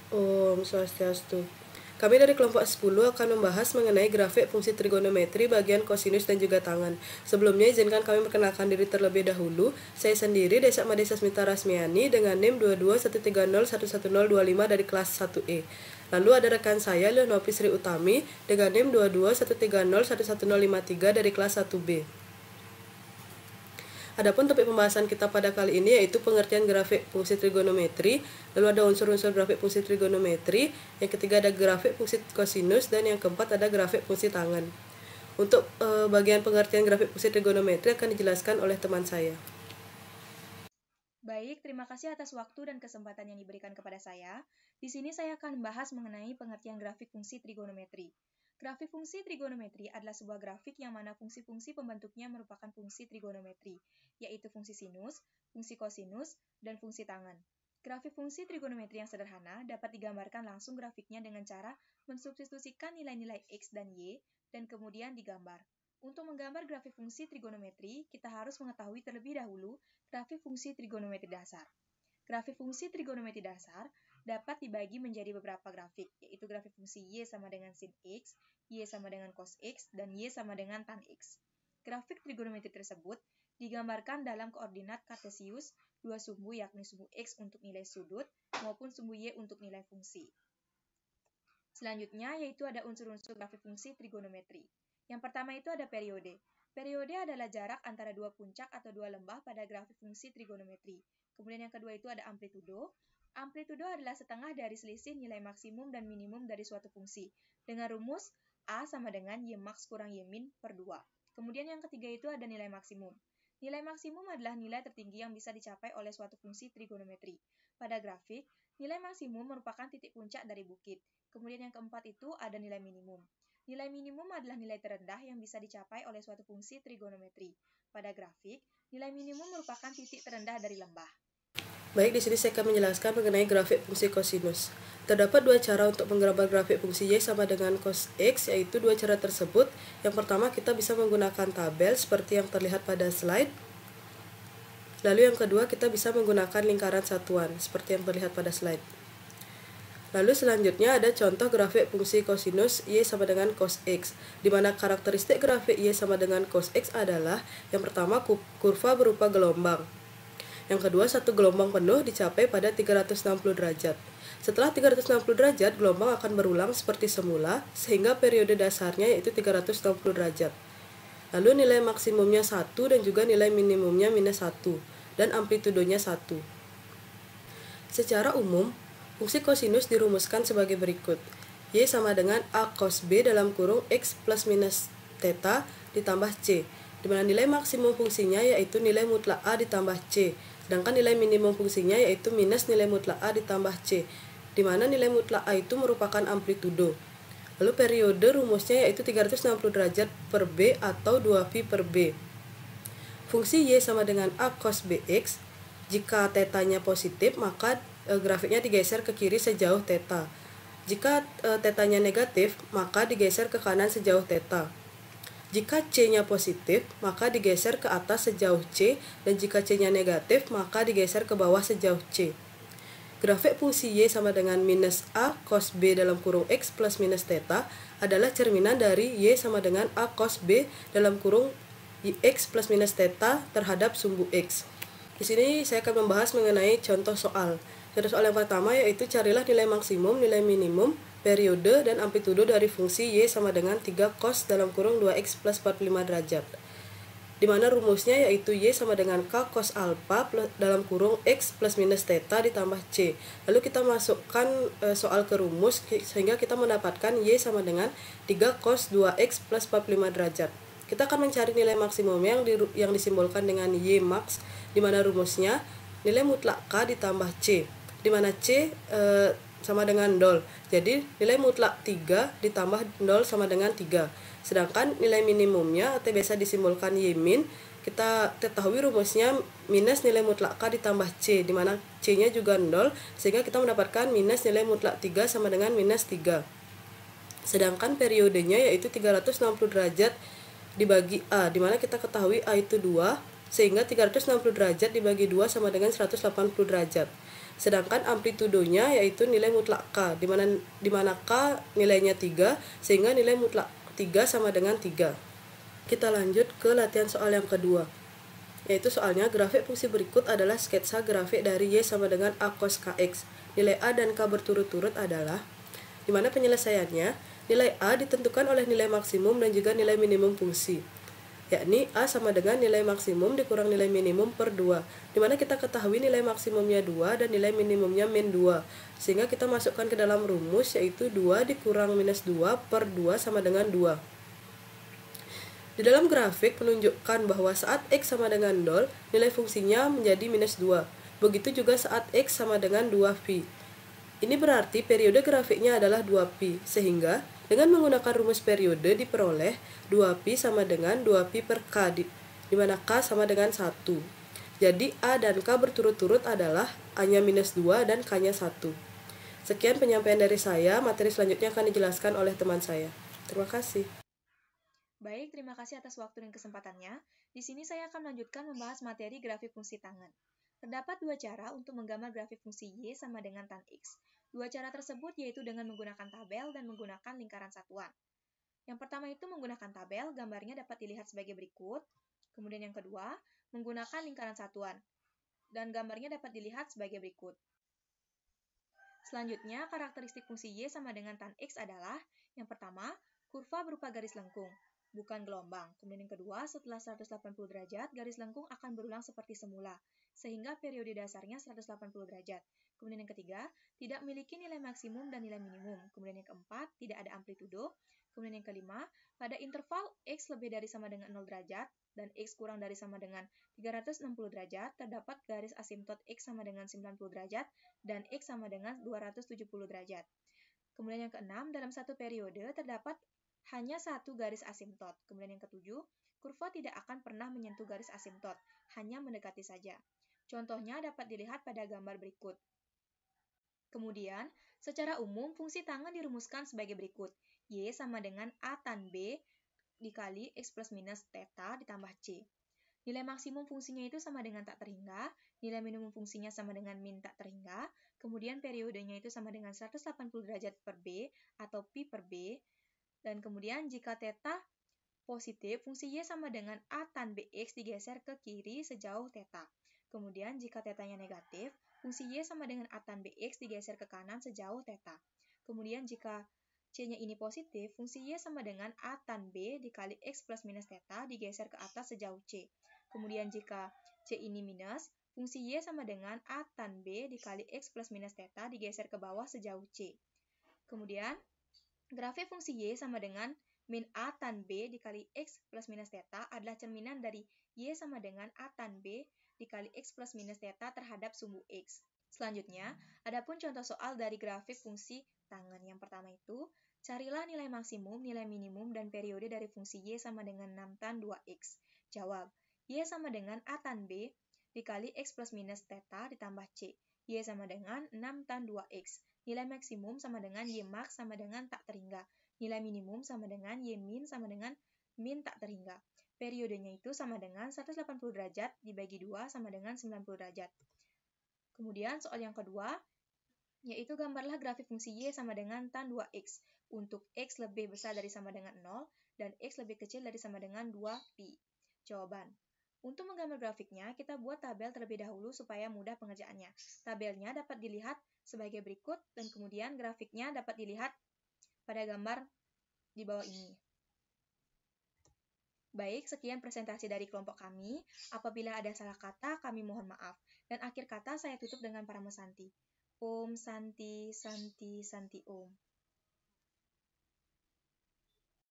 Om Swastiastu. Kami dari kelompok 10 akan membahas mengenai grafik fungsi trigonometri bagian kosinus dan juga tangan. Sebelumnya izinkan kami perkenalkan diri terlebih dahulu. Saya sendiri Desa Madesa Smita Rasmiani dengan NIM 22130111025 dari kelas 1E. Lalu ada rekan saya Leonopi Sri Utami dengan NIM 22130111053 dari kelas 1B. Adapun topik pembahasan kita pada kali ini yaitu pengertian grafik fungsi trigonometri, lalu ada unsur-unsur grafik fungsi trigonometri, yang ketiga ada grafik fungsi kosinus, dan yang keempat ada grafik fungsi tangan. Untuk bagian pengertian grafik fungsi trigonometri akan dijelaskan oleh teman saya. Baik, terima kasih atas waktu dan kesempatan yang diberikan kepada saya. Di sini saya akan membahas mengenai pengertian grafik fungsi trigonometri. Grafik fungsi trigonometri adalah sebuah grafik yang mana fungsi-fungsi pembentuknya merupakan fungsi trigonometri, yaitu fungsi sinus, fungsi kosinus, dan fungsi tangan. Grafik fungsi trigonometri yang sederhana dapat digambarkan langsung grafiknya dengan cara mensubstitusikan nilai-nilai X dan Y, dan kemudian digambar. Untuk menggambar grafik fungsi trigonometri, kita harus mengetahui terlebih dahulu grafik fungsi trigonometri dasar. Grafik fungsi trigonometri dasar dapat dibagi menjadi beberapa grafik, yaitu grafik fungsi Y sama dengan sin X, Y sama dengan cos X, dan Y sama dengan tan X. Grafik trigonometri tersebut digambarkan dalam koordinat kartesius dua sumbu, yakni sumbu X untuk nilai sudut maupun sumbu Y untuk nilai fungsi. Selanjutnya yaitu ada unsur-unsur grafik fungsi trigonometri. Yang pertama itu ada periode. Periode adalah jarak antara dua puncak atau dua lembah pada grafik fungsi trigonometri. Kemudian yang kedua itu ada amplitudo. Amplitudo adalah setengah dari selisih nilai maksimum dan minimum dari suatu fungsi, dengan rumus A sama dengan Y max kurang Y min per 2. Kemudian yang ketiga itu ada nilai maksimum. Nilai maksimum adalah nilai tertinggi yang bisa dicapai oleh suatu fungsi trigonometri. Pada grafik, nilai maksimum merupakan titik puncak dari bukit. Kemudian yang keempat itu ada nilai minimum. Nilai minimum adalah nilai terendah yang bisa dicapai oleh suatu fungsi trigonometri. Pada grafik, nilai minimum merupakan titik terendah dari lembah. Baik, di sini saya akan menjelaskan mengenai grafik fungsi kosinus. Terdapat dua cara untuk menggambar grafik fungsi Y sama dengan cos X, yaitu dua cara tersebut. Yang pertama, kita bisa menggunakan tabel seperti yang terlihat pada slide. Lalu yang kedua, kita bisa menggunakan lingkaran satuan seperti yang terlihat pada slide. Lalu selanjutnya ada contoh grafik fungsi kosinus Y sama dengan cos X, di mana karakteristik grafik Y sama dengan cos X adalah yang pertama kurva berupa gelombang. Yang kedua, satu gelombang penuh dicapai pada 360 derajat. Setelah 360 derajat, gelombang akan berulang seperti semula, sehingga periode dasarnya yaitu 360 derajat. Lalu nilai maksimumnya 1 dan juga nilai minimumnya minus 1, dan amplitudonya 1. Secara umum, fungsi kosinus dirumuskan sebagai berikut. Y sama dengan A cos B dalam kurung X plus minus theta ditambah C, di mana nilai maksimum fungsinya yaitu nilai mutlak A ditambah C, sedangkan nilai minimum fungsinya yaitu minus nilai mutlak A ditambah C, di mana nilai mutlak A itu merupakan amplitudo. Lalu periode rumusnya yaitu 360 derajat per B atau 2π per B. Fungsi Y sama dengan A cos BX. Jika tetanya positif, maka grafiknya digeser ke kiri sejauh theta. Jika tetanya negatif, maka digeser ke kanan sejauh theta. Jika C-nya positif, maka digeser ke atas sejauh C, dan jika C-nya negatif, maka digeser ke bawah sejauh C. Grafik fungsi Y sama dengan minus A cos B dalam kurung X plus minus theta adalah cerminan dari Y sama dengan A cos B dalam kurung X plus minus theta terhadap sumbu X. Di sini saya akan membahas mengenai contoh soal. Contoh soal yang pertama yaitu carilah nilai maksimum, nilai minimum, periode, dan amplitudo dari fungsi Y sama dengan 3 cos dalam kurung 2X plus 45 derajat. Di mana rumusnya yaitu Y sama dengan K cos alpha dalam kurung X plus minus theta ditambah C. Lalu kita masukkan soal ke rumus sehingga kita mendapatkan Y sama dengan 3 cos 2X plus 45 derajat. Kita akan mencari nilai maksimum yang disimbolkan dengan Y max, di mana rumusnya nilai mutlak K ditambah C, di mana C sama dengan 0. Jadi nilai mutlak 3 ditambah 0 sama dengan 3. Sedangkan nilai minimumnya atau biasa disimbolkan Y min, kita ketahui rumusnya minus nilai mutlak K ditambah C, di mana C-nya juga 0, sehingga kita mendapatkan minus nilai mutlak 3 sama dengan minus 3. Sedangkan periodenya yaitu 360 derajat dibagi A, di mana kita ketahui A itu 2, sehingga 360 derajat dibagi 2 sama dengan 180 derajat. Sedangkan amplitudonya yaitu nilai mutlak K, di mana K nilainya 3, sehingga nilai mutlak 3 sama dengan 3. Kita lanjut ke latihan soal yang kedua, yaitu soalnya grafik fungsi berikut adalah sketsa grafik dari Y sama dengan A cos Kx. Nilai A dan K berturut-turut adalah, di mana penyelesaiannya, nilai A ditentukan oleh nilai maksimum dan juga nilai minimum fungsi, yakni A sama dengan nilai maksimum dikurang nilai minimum per 2, dimana kita ketahui nilai maksimumnya 2 dan nilai minimumnya min 2, sehingga kita masukkan ke dalam rumus, yaitu 2 dikurang minus 2 per 2 sama dengan 2. Di dalam grafik menunjukkan bahwa saat X sama dengan 0, nilai fungsinya menjadi minus 2, begitu juga saat X sama dengan 2pi. Ini berarti periode grafiknya adalah 2pi, sehingga dengan menggunakan rumus periode diperoleh 2pi sama dengan 2pi per K, di mana K sama dengan 1. Jadi A dan K berturut-turut adalah A-nya minus 2 dan K-nya 1. Sekian penyampaian dari saya, materi selanjutnya akan dijelaskan oleh teman saya. Terima kasih. Baik, terima kasih atas waktu dan kesempatannya. Di sini saya akan melanjutkan membahas materi grafik fungsi tangen. Terdapat dua cara untuk menggambar grafik fungsi Y sama dengan tan X. Dua cara tersebut yaitu dengan menggunakan tabel dan menggunakan lingkaran satuan. Yang pertama itu menggunakan tabel, gambarnya dapat dilihat sebagai berikut. Kemudian yang kedua, menggunakan lingkaran satuan, dan gambarnya dapat dilihat sebagai berikut. Selanjutnya, karakteristik fungsi Y sama dengan tan X adalah, yang pertama, kurva berupa garis lengkung, bukan gelombang. Kemudian yang kedua, setelah 180 derajat, garis lengkung akan berulang seperti semula, sehingga periode dasarnya 180 derajat. Kemudian yang ketiga, tidak memiliki nilai maksimum dan nilai minimum. Kemudian yang keempat, tidak ada amplitudo. Kemudian yang kelima, pada interval X lebih dari sama dengan 0 derajat, dan X kurang dari sama dengan 360 derajat, terdapat garis asimtot X sama dengan 90 derajat, dan X sama dengan 270 derajat. Kemudian yang keenam, dalam satu periode terdapat hanya satu garis asimtot. Kemudian yang ketujuh, kurva tidak akan pernah menyentuh garis asimtot, hanya mendekati saja. Contohnya dapat dilihat pada gambar berikut. Kemudian, secara umum, fungsi tangen dirumuskan sebagai berikut. Y sama dengan A tan B dikali X plus minus theta ditambah C. Nilai maksimum fungsinya itu sama dengan tak terhingga, nilai minimum fungsinya sama dengan min tak terhingga, kemudian periodenya itu sama dengan 180 derajat per B atau pi per B, dan kemudian jika theta positif, fungsi Y sama dengan A tan BX digeser ke kiri sejauh theta. Kemudian jika tetanya negatif, fungsi Y sama dengan A tan BX digeser ke kanan sejauh theta. Kemudian jika C-nya ini positif, fungsi Y sama dengan A tan B dikali X plus minus theta digeser ke atas sejauh C. Kemudian jika C ini minus, fungsi Y sama dengan A tan B dikali X plus minus theta digeser ke bawah sejauh C. Kemudian, grafik fungsi Y sama dengan min A tan B dikali X plus minus theta adalah cerminan dari Y sama dengan A tan B dikali X plus minus theta terhadap sumbu X. Selanjutnya, adapun contoh soal dari grafik fungsi tangen. Yang pertama itu, carilah nilai maksimum, nilai minimum, dan periode dari fungsi Y sama dengan 6 tan 2X. Jawab, Y sama dengan A tan B dikali X plus minus theta ditambah C. Y sama dengan 6 tan 2X. Nilai maksimum sama dengan Y max sama dengan tak terhingga. Nilai minimum sama dengan Y min sama dengan min tak terhingga. Periodenya itu sama dengan 180 derajat dibagi 2 sama dengan 90 derajat. Kemudian soal yang kedua, yaitu gambarlah grafik fungsi Y sama dengan tan 2X untuk X lebih besar dari sama dengan 0 dan X lebih kecil dari sama dengan 2pi. Jawaban. Untuk menggambar grafiknya, kita buat tabel terlebih dahulu supaya mudah pengerjaannya. Tabelnya dapat dilihat sebagai berikut dan kemudian grafiknya dapat dilihat pada gambar di bawah ini. Baik, sekian presentasi dari kelompok kami. Apabila ada salah kata, kami mohon maaf. Dan akhir kata saya tutup dengan Parama Santi. Om Santi Santi Santi Om.